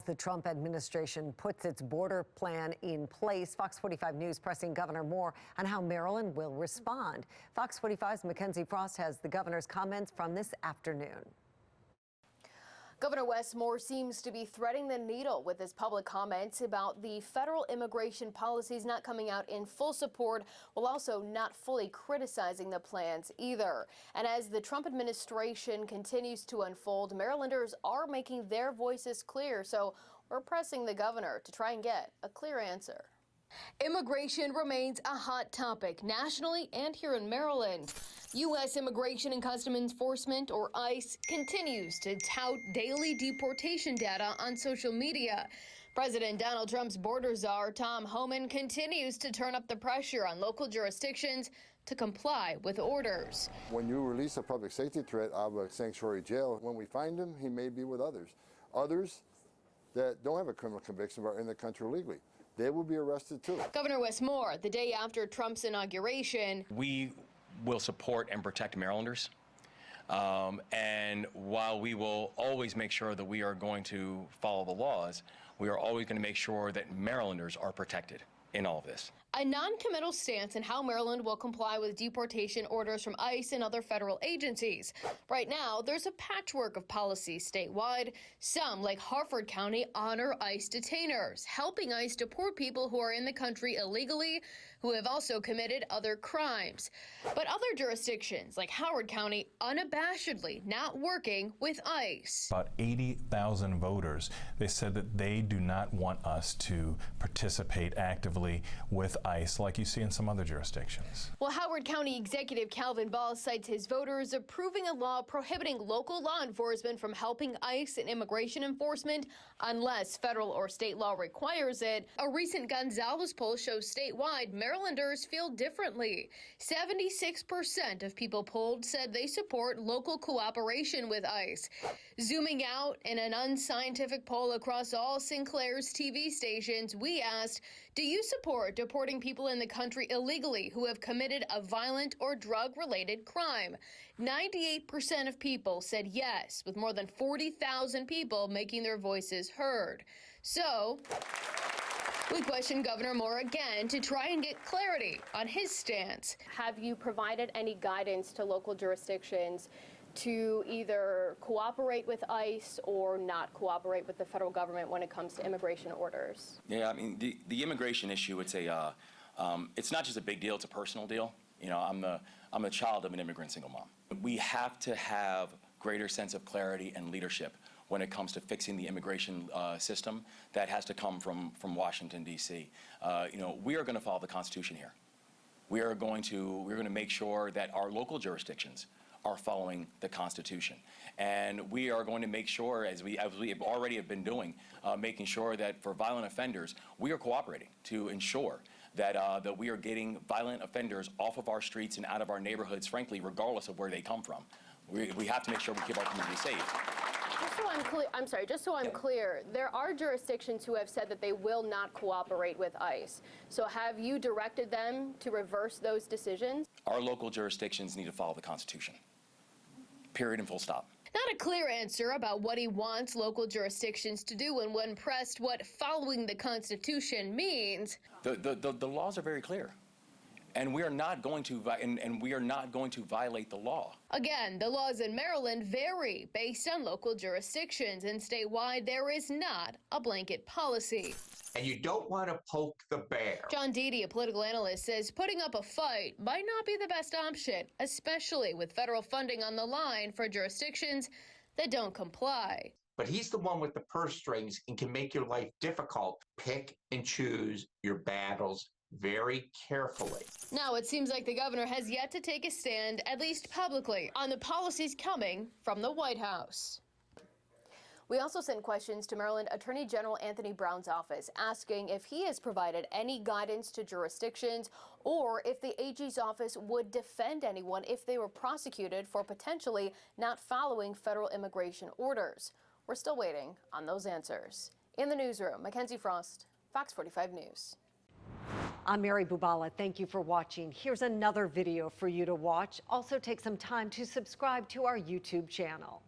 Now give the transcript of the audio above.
the Trump administration puts its border plan in place. Fox 45 News pressing Governor Moore on how Maryland will respond. Fox 45's Mackenzie Frost has the governor's comments from this afternoon. Governor Wes Moore seems to be threading the needle with his public comments about the federal immigration policies not coming out in full support, while also not fully criticizing the plans either. And as the Trump administration continues to unfold, Marylanders are making their voices clear. So we're pressing the governor to try and get a clear answer. Immigration remains a hot topic nationally and here in Maryland. U.S. Immigration and Customs Enforcement, or ICE, continues to tout daily deportation data on social media. President Donald Trump's border czar, Tom Homan, continues to turn up the pressure on local jurisdictions to comply with orders. When you release a public safety threat out of a sanctuary jail, when we find him, he may be with others. Others that don't have a criminal conviction but are in the country illegally. They will be arrested too. Governor Wes Moore, the day after Trump's inauguration. We will support and protect Marylanders. And while we will always make sure that we are going to follow the laws, we are always going to make sure that Marylanders are protected in all of this. A non-committal stance in how Maryland will comply with deportation orders from ICE and other federal agencies. Right now, there's a patchwork of policies statewide. Some, like Harford County, honor ICE detainers, helping ICE deport people who are in the country illegally, who have also committed other crimes. But other jurisdictions, like Howard County, unabashedly not working with ICE. About 80,000 voters, they said that they do not want us to participate actively with ICE like you see in some other jurisdictions. Well, Howard County Executive Calvin Ball cites his voters approving a law prohibiting local law enforcement from helping ICE and immigration enforcement unless federal or state law requires it. A recent Gonzalez poll shows statewide Marylanders feel differently. 76% of people polled said they support local cooperation with ICE. Zooming out, in an unscientific poll across all Sinclair's TV stations, we asked, do you support deporting people in the country illegally who have committed a violent or drug-related crime? 98% of people said yes, with more than 40,000 people making their voices heard. So we questioned Governor Moore again to try and get clarity on his stance. Have you provided any guidance to local jurisdictions to either cooperate with ICE or not cooperate with the federal government when it comes to immigration orders? Yeah, I mean, the immigration issue, it's not just a big deal, it's a personal deal. You know, I'm a child of an immigrant single mom. We have to have greater sense of clarity and leadership when it comes to fixing the immigration system. That has to come from Washington, D.C. You know, we are going to follow the Constitution here. We're going to make sure that our local jurisdictions are following the Constitution. And we are going to make sure, as we have already been doing, making sure that for violent offenders, we are cooperating to ensure that that we are getting violent offenders off of our streets and out of our neighborhoods, frankly, regardless of where they come from. We have to make sure we keep our community safe. Just so I'm clear, there are jurisdictions who have said that they will not cooperate with ICE. So have you directed them to reverse those decisions? Our local jurisdictions need to follow the Constitution. Period and full stop. Not a clear answer about what he wants local jurisdictions to do, and when pressed what following the Constitution means. The laws are very clear. And we are not going to violate the law. Again, the laws in Maryland vary based on local jurisdictions, and statewide there is not a blanket policy. And you don't want to poke the bear. John Deedy, a political analyst, says putting up a fight might not be the best option, especially with federal funding on the line for jurisdictions that don't comply. But he's the one with the purse strings and can make your life difficult. Pick and choose your battles very carefully. Now, it seems like the governor has yet to take a stand, at least publicly, on the policies coming from the White House. We also sent questions to Maryland Attorney General Anthony Brown's office, asking if he has provided any guidance to jurisdictions or if the AG's office would defend anyone if they were prosecuted for potentially not following federal immigration orders. We're still waiting on those answers. In the newsroom, Mackenzie Frost, Fox 45 News. I'm Mary Bubala. Thank you for watching. Here's another video for you to watch. Also take some time to subscribe to our YouTube channel.